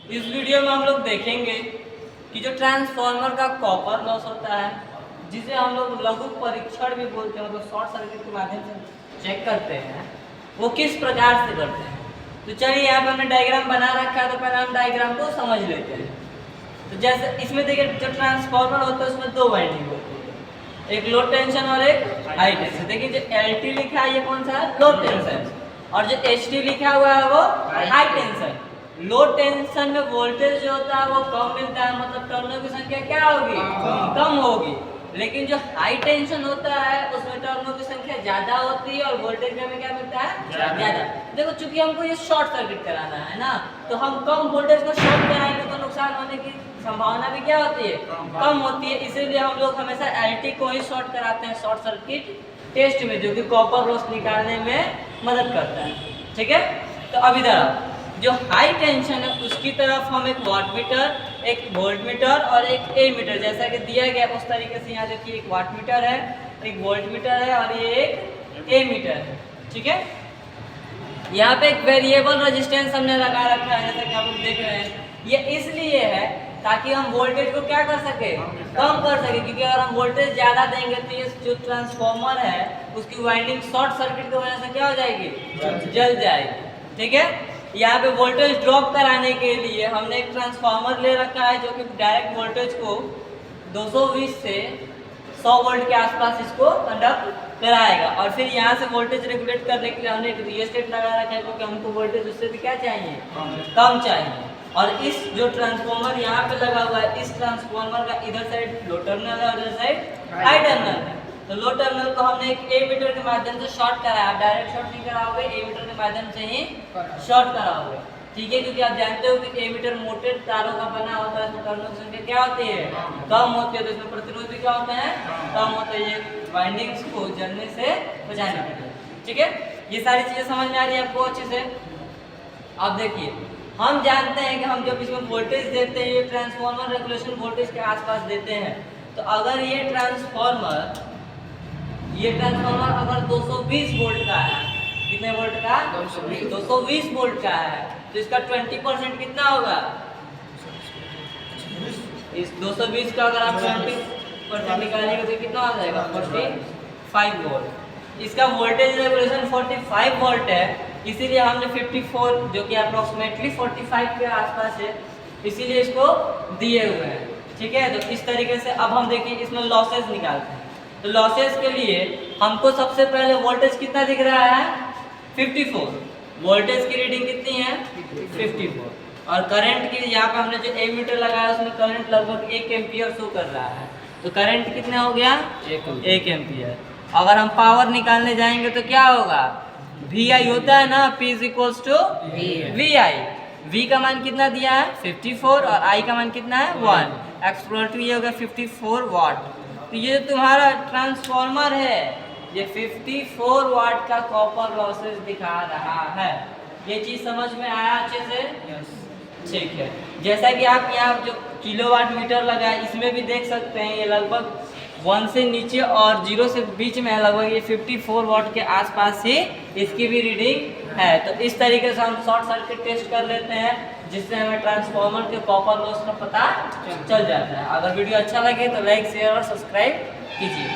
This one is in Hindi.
इस वीडियो में हम लोग देखेंगे कि जो ट्रांसफार्मर का कॉपर लॉस होता है, जिसे हम लोग लघु परीक्षण भी बोलते हैं, मतलब शॉर्ट सर्किट के माध्यम से चेक करते हैं, वो किस प्रकार से करते हैं। तो चलिए यहाँ पे हमने डायग्राम बना रखा है, तो पहले हम डायग्राम को समझ लेते हैं। तो जैसे इसमें देखिए, जो ट्रांसफार्मर होता है उसमें दो वाइंडिंग होती है, एक लो टेंशन और एक हाई टेंशन। देखिए जो LT लिखा है ये कौन सा है, लो टेंशन, और जो HT लिखा हुआ है वो हाई टेंशन। लो टेंशन में वोल्टेज जो होता है वो कम मिलता है, मतलब टर्नों की संख्या क्या होगी, कम होगी। लेकिन जो हाई टेंशन होता है उसमें टर्नों की संख्या ज्यादा होती है और वोल्टेज में हमें क्या मिलता है, ज्यादा। देखो चूंकि हमको ये शॉर्ट सर्किट कराना है ना, तो हम कम वोल्टेज को शॉर्ट कराएंगे तो नुकसान होने की संभावना भी क्या होती है, कम होती है। इसीलिए हम लोग हमेशा LT को ही शॉर्ट कराते हैं शॉर्ट सर्किट टेस्ट में, जो कि कॉपर लॉस निकालने में मदद करता है। ठीक है, तो अब इधर जो हाई टेंशन है उसकी तरफ हम एक वाटमीटर, एक वोल्टमीटर और एक एमीटर जैसा कि दिया गया उस तरीके से यहाँ देखिए, एक वाटमीटर है, एक वोल्टमीटर है और ये एक एमीटर है। ठीक है, यहाँ पे एक वेरिएबल रेजिस्टेंस हमने लगा रखा है, जैसा कि आप लोग देख रहे हैं। ये इसलिए है ताकि हम वोल्टेज को क्या कर सके, कम कर सके, क्योंकि अगर हम वोल्टेज ज़्यादा देंगे तो ये जो ट्रांसफार्मर है उसकी वाइंडिंग शॉर्ट सर्किट की वजह से क्या हो जाएगी, जल जाएगी। ठीक है, यहाँ पे वोल्टेज ड्रॉप कराने के लिए हमने एक ट्रांसफार्मर ले रखा है जो कि डायरेक्ट वोल्टेज को 220 से 100 वोल्ट के आसपास इसको कंडक्ट कराएगा। और फिर यहाँ से वोल्टेज रेगुलेट करने के लिए हमने एक रियोस्टेट लगा रखा है, क्योंकि हमको वोल्टेज उससे भी क्या चाहिए, कम चाहिए। और इस जो ट्रांसफार्मर यहाँ पे लगा हुआ है, इस ट्रांसफार्मर का इधर साइड लो टर्मिनल है और इधर साइड हाई टर्मिनल है। तो लो टर्मिनल को हमने एक एमीटर के माध्यम से शॉर्ट कराया। आप डायरेक्ट शॉर्ट नहीं कराओगे, एमीटर के माध्यम से ही शॉर्ट कराओगे। ठीक है, क्योंकि आप जानते हो कि एमीटर मोटे तारों का बना होता है, इसमें टर्मिनल की संख्या क्या होती है, कम होती है, तो इसमें प्रतिरोध भी क्या होते हैं, कम होते हैं, ये वाइंडिंग्स को जलने से बचाने के लिए। ठीक है, ये सारी चीजें समझ में आ रही है आपको अच्छे से। अब देखिए, हम जानते हैं कि हम जब इसमें वोल्टेज देते हैं, ये ट्रांसफार्मर रेगुलेशन वोल्टेज के आसपास देते हैं, तो अगर ये ट्रांसफार्मर अगर 220 वोल्ट का है, कितने वोल्ट का, 220 वोल्ट का है, तो इसका 20% कितना होगा, इस 220 का अगर आप 20% निकालेंगे तो कितना आ जाएगा, 45 वोल्ट। इसका वोल्टेज रेगुलेशन 45 वोल्ट है, इसीलिए हमने 54 जो कि अप्रोक्सीमेटली 45 के आसपास है, इसीलिए इसको दिए हुए हैं। ठीक है, तो इस तरीके से अब हम देखिए इसमें लॉसेस निकालते हैं। तो लॉसेस के लिए हमको सबसे पहले वोल्टेज कितना दिख रहा है, 54। वोल्टेज की रीडिंग कितनी है, 54। और करंट की यहाँ पे हमने जो एमीटर लगाया उसमें करंट लगभग 1 एम्पियर शो कर रहा है। तो करंट कितना हो गया, 1 एम्पियर। अगर हम पावर निकालने जाएंगे तो क्या होगा, VI होता है ना, P = VI। V का मान कितना दिया है, 54, और I का मान कितना है, 1। एक्सप्लोरेटिव ये होगा 54 वाट। तो ये तुम्हारा ट्रांसफार्मर है, ये 54 वाट का कॉपर लॉसेस दिखा रहा है। ये चीज समझ में आया अच्छे से, ठीक है। जैसा कि आप यहाँ जो किलोवाट मीटर लगा है इसमें भी देख सकते हैं, ये लगभग 1 से नीचे और 0 से बीच में है, लगभग ये 54 वाट के आसपास ही इसकी भी रीडिंग है। तो इस तरीके से हम शॉर्ट सर्किट टेस्ट कर लेते हैं, जिससे हमें ट्रांसफार्मर के कॉपर लॉस का पता चल जाता है। अगर वीडियो अच्छा लगे तो लाइक, शेयर और सब्सक्राइब कीजिए।